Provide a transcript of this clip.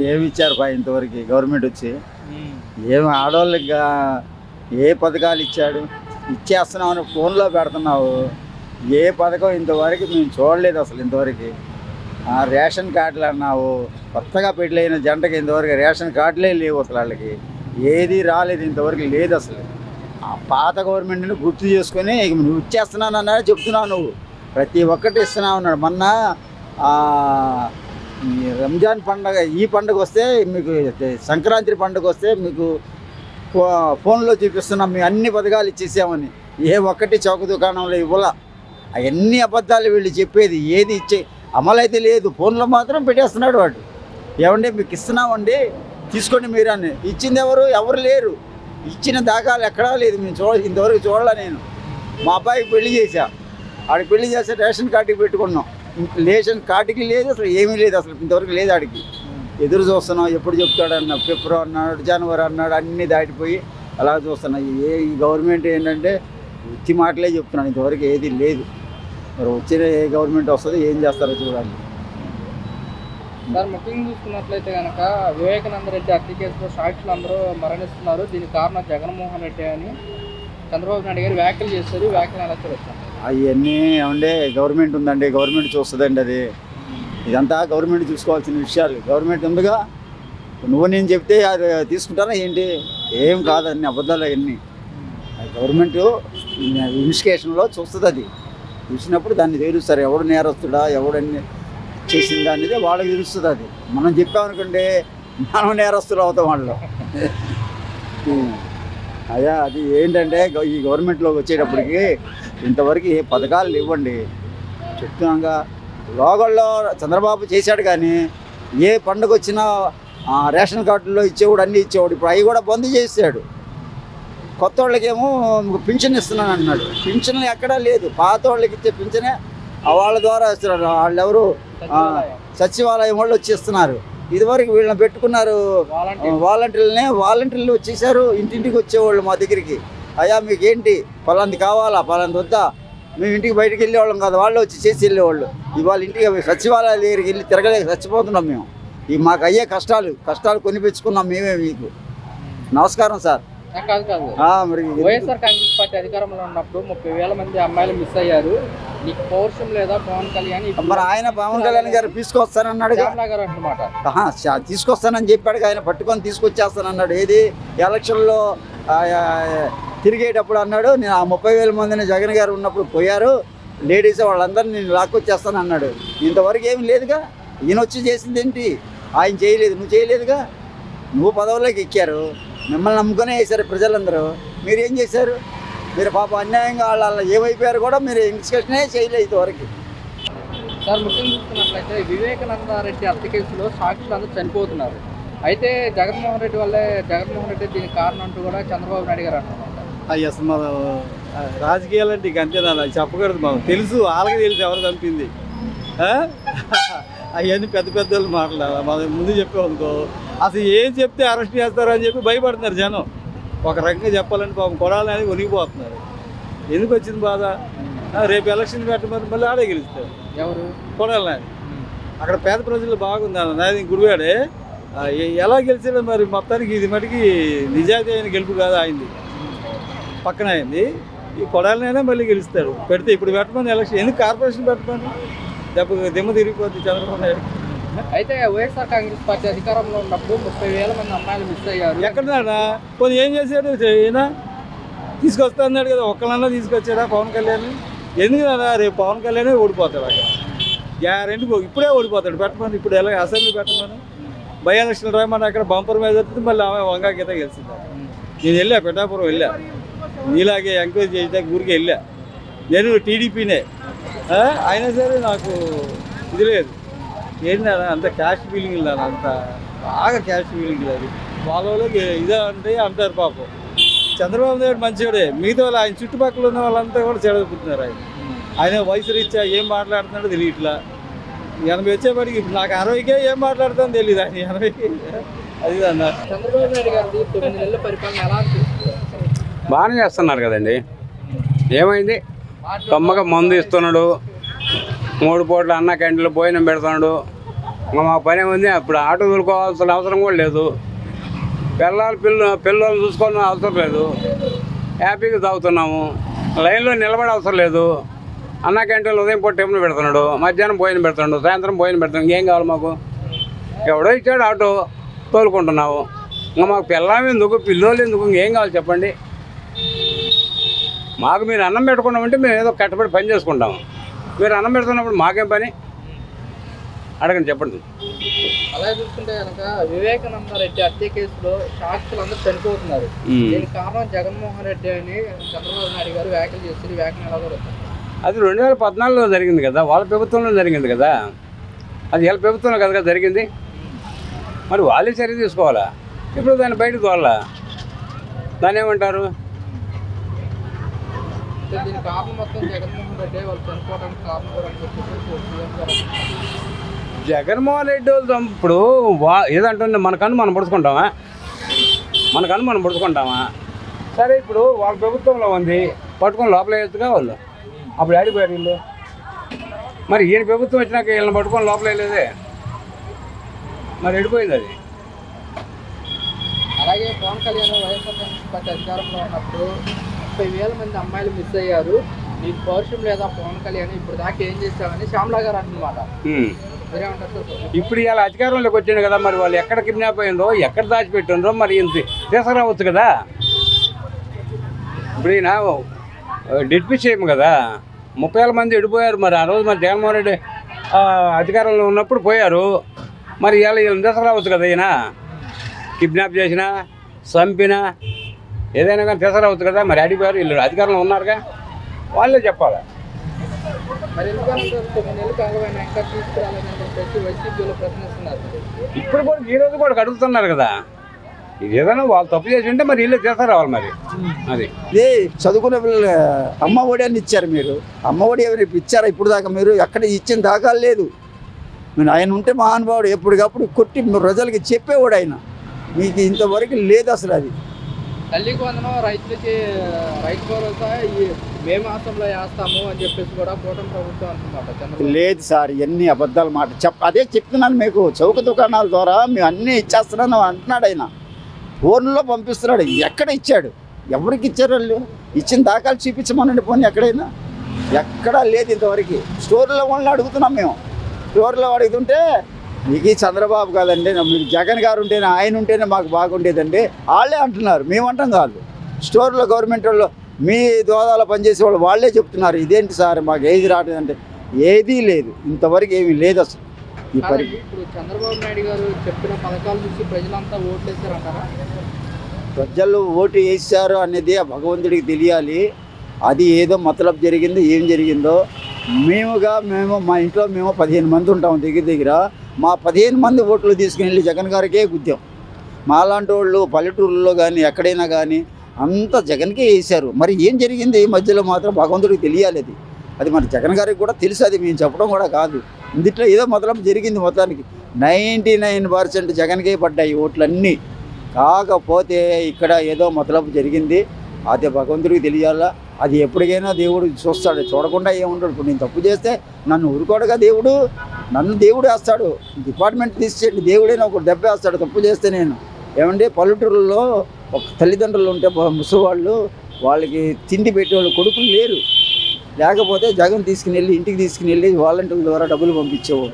ఏమి ఇచ్చారు ఇంతవరకు గవర్నమెంట్ వచ్చి? ఏమి ఆడవాళ్ళకి ఏ పథకాలు ఇచ్చాడు? ఇచ్చేస్తున్నామని ఫోన్లో పెడుతున్నావు. ఏ పథకం ఇంతవరకు మేము చూడలేదు అసలు. ఇంతవరకు రేషన్ కార్డులు అన్నావు, కొత్తగా పెళ్ళైన జంటకి ఇంతవరకు రేషన్ కార్డులే లేవు అసలు. వాళ్ళకి ఏది రాలేదు ఇంతవరకు, లేదు అసలు. ఆ పాత గవర్నమెంట్ని గుర్తు చేసుకొని నువ్వు ఇచ్చేస్తున్నాను అన్నా చెప్తున్నావు. నువ్వు ప్రతి ఒక్కటి ఇస్తున్నావు అన్నాడు. మొన్న రంజాన్ పండగ, ఈ పండుగ వస్తే మీకు, సంక్రాంతి పండుగ వస్తే మీకు ఫోన్లో చూపిస్తున్నాం మేము అన్ని పథకాలు ఇచ్చేసామని. ఏ ఒక్కటి చౌక దుకాణంలో ఇవ్వాల. అవన్నీ అబద్ధాలు వీళ్ళు చెప్పేది. ఏది ఇచ్చే అమలైతే లేదు. ఫోన్లో మాత్రం పెట్టేస్తున్నాడు వాడు. ఏమంటే మీకు ఇస్తున్నామండి తీసుకోండి మీరు అని. ఇచ్చింది ఎవరు లేరు. ఇచ్చిన దాఖలు ఎక్కడా లేదు. మేము ఇంతవరకు చూడాల. నేను మా అబ్బాయికి పెళ్లి చేశా. ఆడికి పెళ్లి చేస్తే రేషన్ కార్డుకి పెట్టుకున్నాం. రేషన్ కార్డుకి లేదు అసలు, ఏమీ లేదు అసలు ఇంతవరకు లేదు. ఆడికి ఎదురు చూస్తున్నాం ఎప్పుడు చెప్తాడన్న. ఫిబ్రవరి అన్నాడు, జనవరి అన్నాడు, అన్నీ దాటిపోయి అలా చూస్తున్నాం. ఈ గవర్నమెంట్ ఏంటంటే ఉత్తి మాటలే చెప్తున్నాను. ఇంతవరకు ఏది లేదు. మరి వచ్చిన ఏ గవర్నమెంట్ వస్తుంది, ఏం చేస్తారో చూడాలి. సార్, ముఖ్యంగా చూసుకున్నట్లయితే కనుక వివేకానంద రెడ్డి హత్య కేసులో సాక్షులు అందరూ మరణిస్తున్నారు. దీనికి కారణం జగన్మోహన్ రెడ్డి అని చంద్రబాబు నాయుడు గారు వ్యాఖ్యలు చేస్తారు. వ్యాఖ్యలు ఎలా చూడొచ్చు? అవన్నీ ఏమంటే గవర్నమెంట్ ఉందండి, గవర్నమెంట్ చూస్తుందండి. అది ఇదంతా గవర్నమెంట్ చూసుకోవాల్సిన విషయాలు. గవర్నమెంట్ ఉందిగా. నువ్వు నేను చెప్తే అది తీసుకుంటారా ఏంటి? ఏం కాదు, అన్ని అబద్ధాలు అవన్నీ. గవర్నమెంట్ ఇన్వెస్టిగేషన్లో చూస్తుంది. అది చూసినప్పుడు దాన్ని తెలుస్తారు. ఎవడు నేరస్తుడా, ఎవడన్ని చేసిందా అనేది వాళ్ళకి తెలుస్తుంది. అది మనం చెప్పామనుకోండి మనం నేరస్తులు అవుతాం వాళ్ళు. అదే అది ఏంటంటే ఈ గవర్నమెంట్లోకి వచ్చేటప్పటికి ఇంతవరకు ఏ పథకాలు ఇవ్వండి చెప్తున్నాగా. లోగల్లో చంద్రబాబు చేశాడు కానీ ఏ పండుగ వచ్చినా రేషన్ కార్డుల్లో ఇచ్చేవాడు, అన్నీ ఇచ్చేవాడు. ఇప్పుడు అవి కూడా బంద్ చేశాడు. కొత్త వాళ్ళకేమో పింఛన్ ఇస్తున్నాను అన్నాడు. పింఛన్లు ఎక్కడా లేదు. పాత వాళ్ళకి ఇచ్చే పింఛనే వాళ్ళ ద్వారా ఇస్తున్నారు. వాళ్ళు ఎవరు సచివాలయం వాళ్ళు వచ్చి ఇస్తున్నారు. ఇదివరకు వీళ్ళని పెట్టుకున్నారు వాలంటీర్లు వచ్చేసారు. ఇంటింటికి వచ్చేవాళ్ళు మా దగ్గరికి. అయ్యా మీకేంటి పలాంది కావాలా, పలాంది వద్దా, మేము ఇంటికి బయటకు వెళ్ళేవాళ్ళం కాదు, వాళ్ళు వచ్చి చేసి వెళ్ళేవాళ్ళు. ఇవాళ ఇంటికి సచివాలయాల దగ్గరికి వెళ్ళి తిరగలేక చచ్చిపోతున్నాం మేము. మాకు అయ్యే కష్టాలు కొనిపించుకున్నాం మేమే. మీకు నమస్కారం సార్. మరి వైఎస్ఆర్ కాంగ్రెస్ పార్టీ అధికారంలో ఉన్నప్పుడు 30,000 మంది అమ్మాయిలు మిస్ అయ్యారు. నీకు పౌరుషం లేదా పవన్ కళ్యాణ్? మరి ఆయన పవన్ కళ్యాణ్ గారు తీసుకొస్తానన్నాడు అన్నమాట. తీసుకొస్తానని చెప్పాడు. ఆయన పట్టుకొని తీసుకొచ్చేస్తానన్నాడు. ఏది ఎలక్షన్లో తిరిగేటప్పుడు అన్నాడు. నేను ఆ 30,000 మందిని జగన్ గారు ఉన్నప్పుడు పోయారు లేడీస్, వాళ్ళందరినీ నేను లాక్కొచ్చేస్తాను అన్నాడు. ఇంతవరకు ఏమి లేదుగా. ఈయన వచ్చి చేసింది ఏంటి? ఆయన చేయలేదు, నువ్వు చేయలేదుగా. నువ్వు పదవుల్లోకి ఎక్కారు, మిమ్మల్ని నమ్ముకునే వేశారు ప్రజలందరూ. మీరు ఏం చేశారు? మీరు పాప అన్యాయంగా వాళ్ళ ఏమైపోయారు కూడా మీరు ఇన్వెస్టిగేషనే చేయలేదు ఇంతవరకు. సార్, ముఖ్యంగా చూసుకున్నట్లయితే వివేకానంద రెడ్డి హత్య కేసులో సాక్షులు అందరూ చనిపోతున్నారు. అయితే జగన్మోహన్ రెడ్డి దీనికి కారణం అంటూ కూడా చంద్రబాబు నాయుడు గారు అంటున్నారు. అవి అసలు మనం రాజకీయాలు అంటే ఇక అంతే నాకు చెప్పకూడదు. మనం తెలుసు, వాళ్ళకి తెలుసు ఎవరు చంపింది. అవన్నీ పెద్ద వాళ్ళు మాట్లాడాలి. మనం ముందు చెప్పామనుకో అసలు ఏం చెప్తే అరెస్ట్ చేస్తారని చెప్పి భయపడుతున్నారు జనం. ఒక రకంగా చెప్పాలంటే పాపం కొడాలని వణిగిపోతున్నారు. ఎందుకు వచ్చింది బాధ? రేపు ఎలక్షన్ పెట్టమని మళ్ళీ ఆడే గెలుస్తారు. ఎవరు? కొడాలని. అక్కడ పేద ప్రజలు బాగుంది నాది గుడివాడే. ఎలా గెలిచాడో మరి. మొత్తానికి ఇది మటుకి నిజాయితీ అయిన గెలుపు కాదు ఆయనది, పక్కన అయింది. ఈ కొడాలనైనా మళ్ళీ గెలుస్తారు. పెడితే ఇప్పుడు పెట్టమని ఎలక్షన్ ఎందుకు కార్పొరేషన్ పెట్టమని దిమ్మ తిరిగిపోద్ది చంద్రబాబు నాయుడు. అయితే వైఎస్ఆర్ కాంగ్రెస్ పార్టీ అధికారంలో ఉన్నప్పుడు 30,000 మంది అమ్మాయిలు మిస్ అయ్యారు. ఎక్కడన్నా కొన్ని ఏం చేశాడు? ఈయన తీసుకొస్తా అన్నాడు కదా, ఒక్కళ్ళన్నా తీసుకొచ్చాడా పవన్ కళ్యాణ్? ఎందుకు కదా రేపు పవన్ కళ్యాణే ఓడిపోతాడు. అక్కడ గ్యారెంటీ ఇప్పుడే ఓడిపోతాడు. పెట్టమని ఇప్పుడు ఎలా అసెంబ్లీ పెట్టమని బై ఎలక్షన్ రాయమని అక్కడ బంపర్ మీద వస్తుంది. మళ్ళీ ఆమె వంగా గీత గెలిచింది. నేను వెళ్ళా, పెట్టాపురం వెళ్ళా, నీలాగే ఎంక్వైరీ చేయడానికి ఊరికి వెళ్ళా. నేను టీడీపీనే అయినా సరే నాకు ఇది లేదు. ఏంటన్నా అంత క్యాస్ట్ ఫీలింగ్ లేదు, అంత బాగా క్యాస్ట్ ఫీలింగ్ లేదు. వాళ్ళకి ఇదే అంటే అంటారు పాపం. చంద్రబాబు నాయుడు మంచివాడే, మిగతా వాళ్ళు ఆయన చుట్టుపక్కల ఉన్న వాళ్ళంతా కూడా చెడగొట్టుతున్నారు. ఆయన వయసు రీత్యా ఏం మాట్లాడుతున్నాడో తెలియట్లా. 80 వచ్చేప్పటికి నాకు 60కే ఏం మాట్లాడుతుందో తెలియదు. ఆయన 80కి అది అన్నారు. చంద్రబాబు నాయుడు గారు 9 నెలల పరిపాలన ఎలా బాగానే చేస్తున్నారు కదండి. ఏమైంది? కమ్మగా మందు ఇస్తున్నాడు, 3 పూట్ల అన్న క్యాంటీన్లో భోజనం పెడుతున్నాడు, ఇంకా మా పని ఉంది. అప్పుడు ఆటో తోలుకోవాల్సిన అవసరం కూడా లేదు. పిల్లలు చూసుకోవాల్సిన అవసరం లేదు. హ్యాపీగా తాగుతున్నాము. లైన్లో నిలబడే అవసరం లేదు. అన్న క్యాంటీన్లో ఉదయం పూట టిఫిన్ పెడుతున్నాడు, మధ్యాహ్నం భోజనం పెడుతున్నాడు, సాయంత్రం భోజనం పెడుతున్నాడు. ఇంకేం కావాలి మాకు? ఎవడో ఇచ్చాడు ఆటో, తోలుకుంటున్నావు. ఇంకా మాకు పిల్లలు ఎందుకు, పిల్లోళ్ళు ఎందుకు, ఇంకేం కావాలి చెప్పండి? మాకు మీరు అన్నం పెట్టుకున్నామంటే మేము ఏదో కట్టబడి పని చేసుకుంటాము. మీరు అన్నం పెడుతున్నప్పుడు మాకేం పని అడగండి, చెప్పండి. అలాగే చూసుకుంటే కనుక వివేకానంద రెడ్డి హత్య కేసులో సాక్షులు అందరూ చనిపోతున్నారు. దీనికి కారణం జగన్మోహన్ రెడ్డి అని చంద్రబాబు నాయుడు గారు వ్యాఖ్యలు చేస్తారు. ఈ వ్యాఖ్యలు ఎలా కూడా అది 2014లో జరిగింది కదా, వాళ్ళ ప్రభుత్వంలో జరిగింది కదా. అది వీళ్ళ ప్రభుత్వంలో కదా జరిగింది. మరి వాళ్ళే చర్య తీసుకోవాలా? ఇప్పుడు దాన్ని బయటకు తోవాలా? దాన్ని ఏమంటారు? దీని కారణం మొత్తం జగన్మోహన్ రెడ్డి వాళ్ళు చనిపోవడానికి కారణం కూడా అని చెప్పేసి జగన్మోహన్ రెడ్డి వాళ్ళు ఇప్పుడు ఏదంటే మన కన్ను మనం పొడుచుకుంటామా? సరే, ఇప్పుడు వాళ్ళ ప్రభుత్వంలో ఉంది, పట్టుకొని లోపల వేయచ్చుగా వాళ్ళు. అప్పుడు ఆడిపోయారు వీళ్ళు. మరి ఈయన ప్రభుత్వం వచ్చినాక వీళ్ళని పట్టుకొని లోపల వేయలేదే, మరి ఎడిపోయింది అది. అలాగే పవన్ కళ్యాణ్ వైఎస్ఆర్ కాంగ్రెస్ పార్టీ అధికారంలో ఉన్నప్పుడు 30,000 మంది అమ్మాయిలు మిస్ అయ్యారు. నీకు పౌరుషం లేదా పవన్ కళ్యాణ్, ఇప్పుడు దాకా ఏం చేస్తామని శ్యామలా గారు అంటున్నమాట. ఇప్పుడు ఇలా అధికారంలోకి వచ్చింది కదా, మరి వాళ్ళు ఎక్కడ కిడ్నాప్ అయిందో, ఎక్కడ దాచిపెట్టిందో మరి ఇంత తీసుకురావచ్చు కదా. ఇప్పుడు ఈయన డిప్యూటీ సీఎం కదా, 30,000 మంది ఎడిపోయారు. మరి ఆ రోజు మరి జగన్మోహన్ రెడ్డి అధికారంలో ఉన్నప్పుడు పోయారు. మరి ఇలా వీళ్ళని తీసుకురావచ్చు కదా. ఈయన కిడ్నాప్ చేసినా, చంపినా, ఏదైనా కానీ తీసుకురావచ్చు కదా. మరి అడిగిపోయారు, వీళ్ళు అధికారంలో ఉన్నారుగా, వాళ్ళే చెప్పాలి. ఇప్పుడు కూడా ఈ రోజు కూడా అడుగుతున్నారు కదా. ఇది ఏదైనా వాళ్ళు తప్పు చేసి ఉంటే మరి వీళ్ళు తీసుకురావాలి. మరి అది ఇదే చదువుకునే పిల్లలు అమ్మ ఒడి అని ఇచ్చారు. మీరు అమ్మ ఒడి ఎవరు ఇచ్చారా ఇప్పుడు దాకా? మీరు ఎక్కడ ఇచ్చిన దాఖలు లేదు. మీరు ఆయన ఉంటే మహానుభావుడు, ఎప్పటికప్పుడు కొట్టి ప్రజలకి చెప్పేవాడు ఆయన. మీకు ఇంతవరకు లేదు అసలు. అది తల్లికి వందనం రైతులకి రైతు భరోసా మే మాసంలో వేస్తాము అని చెప్పేసి కూడా కూటమి ప్రభుత్వం అంటున్నమాట. లేదు సార్, ఇవన్నీ అబద్ధాల మాట. అదే చెప్తున్నాను మీకు. చౌక దుకాణాల ద్వారా మేము అన్నీ ఇచ్చేస్తున్నాను అంటున్నాడు ఆయన. ఫోన్లో పంపిస్తున్నాడు. ఎక్కడ ఇచ్చాడు? ఎవరికి ఇచ్చారు? వాళ్ళు ఇచ్చిన దాఖలు చూపించమనండి పోనీ. ఎక్కడైనా ఎక్కడా లేదు ఇంతవరకు. స్టోర్లో వాళ్ళని అడుగుతున్నాం మేము. స్టోర్లో అడుగుతుంటే మీకు చంద్రబాబు కాదండి, మీకు జగన్ గారు ఉంటేనే, ఆయన ఉంటేనే మాకు బాగుండేదండి వాళ్ళే అంటున్నారు. మేమంటాం కాదు. స్టోర్లో గవర్నమెంట్ వాళ్ళు, మీ దోదాలో పనిచేసే వాళ్ళు వాళ్ళే చెప్తున్నారు. ఇదేంటి సార్ మాకు ఏది రావట్లేదంటే ఏదీ లేదు, ఇంతవరకు ఏమీ లేదు అసలు. ఇప్పుడు చంద్రబాబు నాయుడు గారు చెప్పిన పథకాల నుంచి ప్రజలంతా ఓట్లు వేశారంటారా? ప్రజలు ఓటు వేశారు అనేది ఆ భగవంతుడికి తెలియాలి. అది ఏదో మతలబ్ జరిగిందో ఏం జరిగిందో. మేము మా ఇంట్లో 15 మంది ఉంటాం దగ్గర. మా 15 మంది ఓట్లు తీసుకుని వెళ్ళి జగన్ గారికే గుద్దాం. మాలాంటి వాళ్ళు పల్లెటూరులో కానీ ఎక్కడైనా కానీ అంతా జగన్కే వేశారు. మరి ఏం జరిగింది ఈ మధ్యలో మాత్రం భగవంతుడికి తెలియాలి. అది మరి జగన్ గారికి కూడా తెలుసు. అది మేము చెప్పడం కూడా కాదు. ఇందులో ఏదో మొదలం జరిగింది. మొత్తానికి 99% జగన్కే పడ్డాయి ఓట్లన్నీ. కాకపోతే ఇక్కడ ఏదో మొదలపు జరిగింది. అది భగవంతుడికి తెలియాలా. అది ఎప్పటికైనా దేవుడు చూస్తాడు, చూడకుండా ఏముంటాడు. ఇప్పుడు నేను తప్పు చేస్తే నన్ను ఊరుకోడుగా దేవుడు, నన్ను దేవుడు వేస్తాడు. డిపార్ట్మెంట్ తీసేయండి, దేవుడైనా ఒక దెబ్బ వేస్తాడు తప్పు చేస్తే. నేను ఏమంటే పల్లెటూరులో ఒక తల్లిదండ్రులు ఉంటే ముసలివాళ్ళు, వాళ్ళకి తిండి పెట్టేవాళ్ళు కొడుకులు లేరు. లేకపోతే జగన్ తీసుకుని వెళ్ళి ఇంటికి తీసుకుని వెళ్ళి వాలంటీర్ల ద్వారా డబ్బులు పంపించేవాడు.